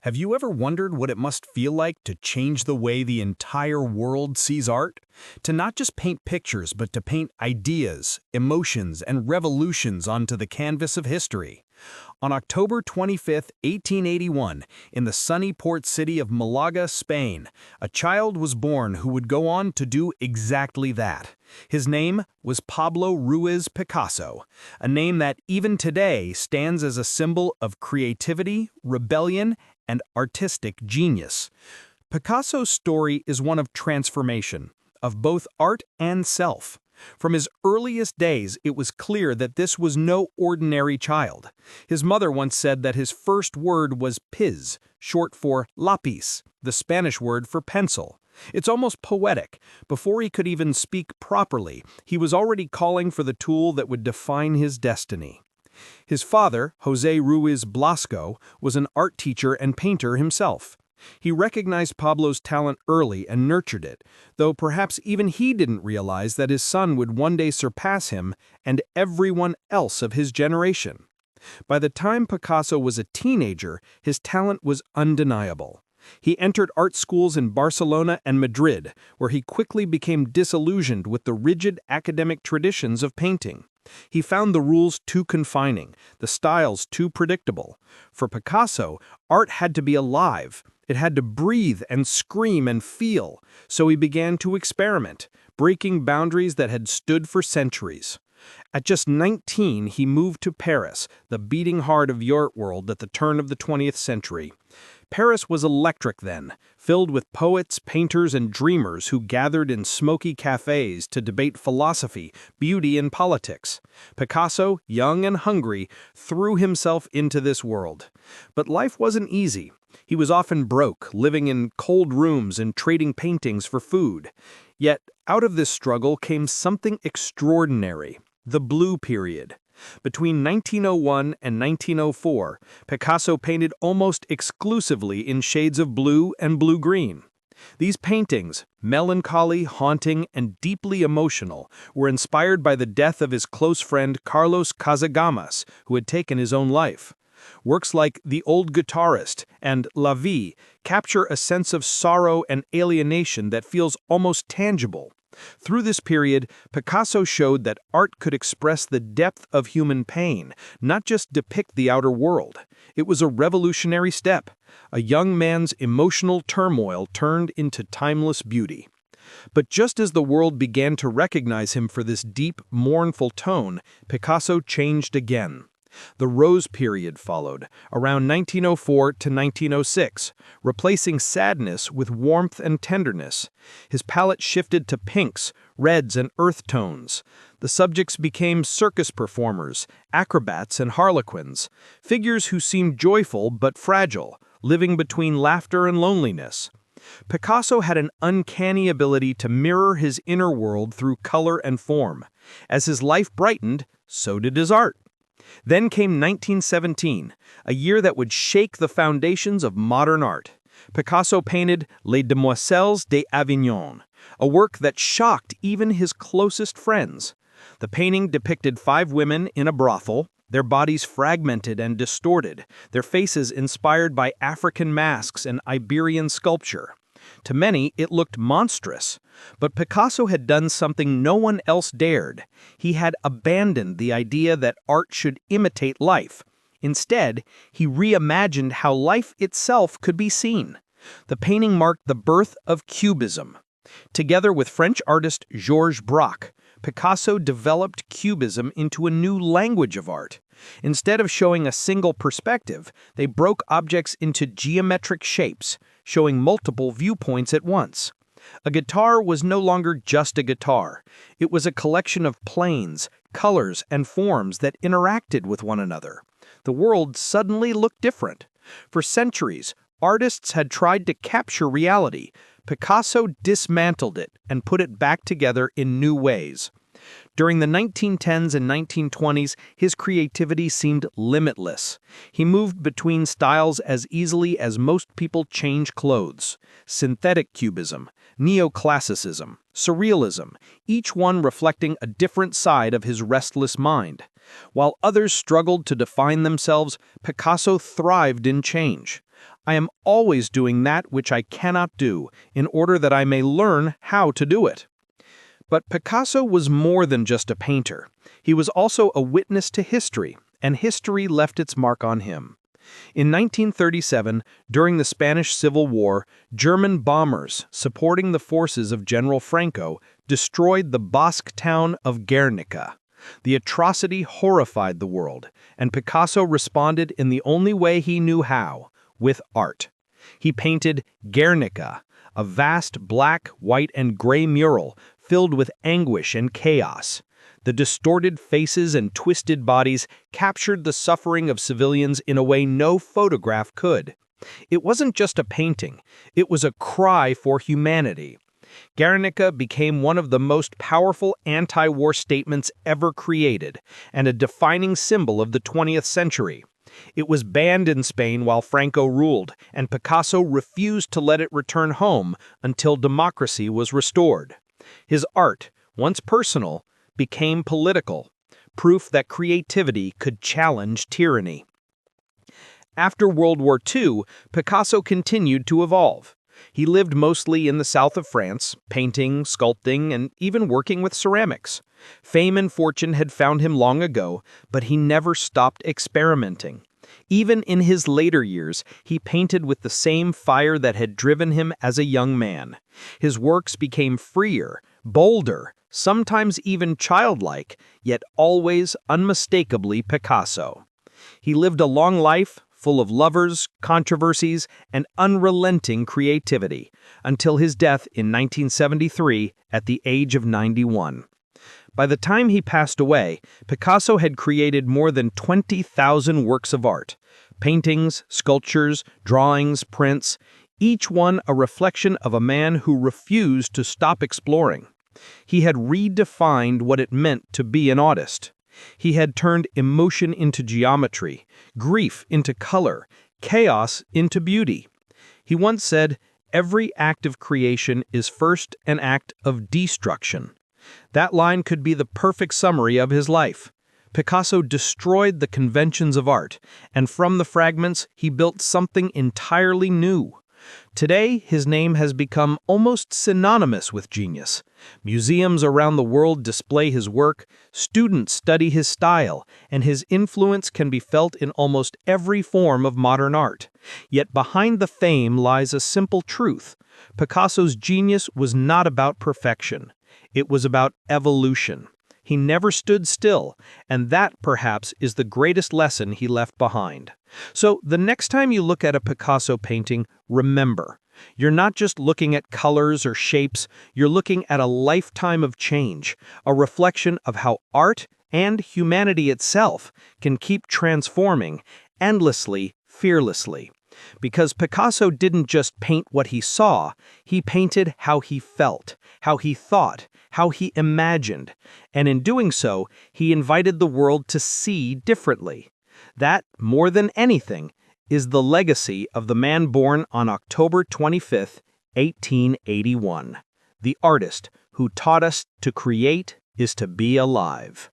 Have you ever wondered what it must feel like to change the way the entire world sees art? To not just paint pictures, but to paint ideas, emotions, and revolutions onto the canvas of history. On October 25, 1881, in the sunny port city of Malaga, Spain, a child was born who would go on to do exactly that. His name was Pablo Ruiz Picasso, a name that even today stands as a symbol of creativity, rebellion, and artistic genius. Picasso's story is one of transformation, of both art and self. From his earliest days, it was clear that this was no ordinary child. His mother once said that his first word was piz, short for lapis, the Spanish word for pencil. It's almost poetic. Before he could even speak properly, he was already calling for the tool that would define his destiny. His father, José Ruiz Blasco, was an art teacher and painter himself. He recognized Pablo's talent early and nurtured it, though perhaps even he didn't realize that his son would one day surpass him and everyone else of his generation. By the time Picasso was a teenager, his talent was undeniable. He entered art schools in Barcelona and Madrid, where he quickly became disillusioned with the rigid academic traditions of painting. He found the rules too confining, the styles too predictable. For Picasso, art had to be alive. It had to breathe and scream and feel, so he began to experiment, breaking boundaries that had stood for centuries. At just 19, he moved to Paris, the beating heart of the art world at the turn of the 20th century. Paris was electric then, filled with poets, painters, and dreamers who gathered in smoky cafes to debate philosophy, beauty, and politics. Picasso, young and hungry, threw himself into this world. But life wasn't easy. He was often broke, living in cold rooms and trading paintings for food. Yet, out of this struggle came something extraordinary: the Blue Period. Between 1901 and 1904, Picasso painted almost exclusively in shades of blue and blue-green. These paintings, melancholy, haunting, and deeply emotional, were inspired by the death of his close friend Carlos Casagemas, who had taken his own life. Works like The Old Guitarist and La Vie capture a sense of sorrow and alienation that feels almost tangible. Through this period, Picasso showed that art could express the depth of human pain, not just depict the outer world. It was a revolutionary step. A young man's emotional turmoil turned into timeless beauty. But just as the world began to recognize him for this deep, mournful tone, Picasso changed again. The Rose Period followed, around 1904 to 1906, replacing sadness with warmth and tenderness. His palette shifted to pinks, reds, and earth tones. The subjects became circus performers, acrobats, and harlequins, figures who seemed joyful but fragile, living between laughter and loneliness. Picasso had an uncanny ability to mirror his inner world through color and form. As his life brightened, so did his art. Then came 1917, a year that would shake the foundations of modern art. Picasso painted Les Demoiselles d'Avignon, a work that shocked even his closest friends. The painting depicted 5 women in a brothel, their bodies fragmented and distorted, their faces inspired by African masks and Iberian sculpture. To many, it looked monstrous. But Picasso had done something no one else dared. He had abandoned the idea that art should imitate life. Instead, he reimagined how life itself could be seen. The painting marked the birth of Cubism. Together with French artist Georges Braque, Picasso developed Cubism into a new language of art. Instead of showing a single perspective, they broke objects into geometric shapes, showing multiple viewpoints at once. A guitar was no longer just a guitar. It was a collection of planes, colors, and forms that interacted with one another. The world suddenly looked different. For centuries, artists had tried to capture reality. Picasso dismantled it and put it back together in new ways. During the 1910s and 1920s, his creativity seemed limitless. He moved between styles as easily as most people change clothes. Synthetic cubism, neoclassicism, surrealism, each one reflecting a different side of his restless mind. While others struggled to define themselves, Picasso thrived in change. I am always doing that which I cannot do, in order that I may learn how to do it." But Picasso was more than just a painter. He was also a witness to history, and history left its mark on him. In 1937, during the Spanish Civil War, German bombers, supporting the forces of General Franco, destroyed the Basque town of Guernica. The atrocity horrified the world, and Picasso responded in the only way he knew how, with art. He painted Guernica, a vast black, white, and gray mural filled with anguish and chaos. The distorted faces and twisted bodies captured the suffering of civilians in a way no photograph could. It wasn't just a painting, it was a cry for humanity. Guernica became one of the most powerful anti-war statements ever created, and a defining symbol of the 20th century. It was banned in Spain while Franco ruled, and Picasso refused to let it return home until democracy was restored. His art, once personal, became political, proof that creativity could challenge tyranny. After World War II, Picasso continued to evolve. He lived mostly in the south of France, painting, sculpting, and even working with ceramics. Fame and fortune had found him long ago, but he never stopped experimenting. Even in his later years, he painted with the same fire that had driven him as a young man. His works became freer, bolder, sometimes even childlike, yet always unmistakably Picasso. He lived a long life, full of lovers, controversies, and unrelenting creativity, until his death in 1973 at the age of 91. By the time he passed away, Picasso had created more than 20,000 works of art, paintings, sculptures, drawings, prints, each one a reflection of a man who refused to stop exploring. He had redefined what it meant to be an artist. He had turned emotion into geometry, grief into color, chaos into beauty. He once said, "Every act of creation is first an act of destruction." That line could be the perfect summary of his life. Picasso destroyed the conventions of art, and from the fragments, he built something entirely new. Today, his name has become almost synonymous with genius. Museums around the world display his work, students study his style, and his influence can be felt in almost every form of modern art. Yet behind the fame lies a simple truth. Picasso's genius was not about perfection. It was about evolution. He never stood still, and that, perhaps, is the greatest lesson he left behind. So, the next time you look at a Picasso painting, remember, you're not just looking at colors or shapes, you're looking at a lifetime of change, a reflection of how art and humanity itself can keep transforming endlessly, fearlessly. Because Picasso didn't just paint what he saw, he painted how he felt, how he thought, how he imagined, and in doing so, he invited the world to see differently. That, more than anything, is the legacy of the man born on October 25, 1881. The artist who taught us to create is to be alive.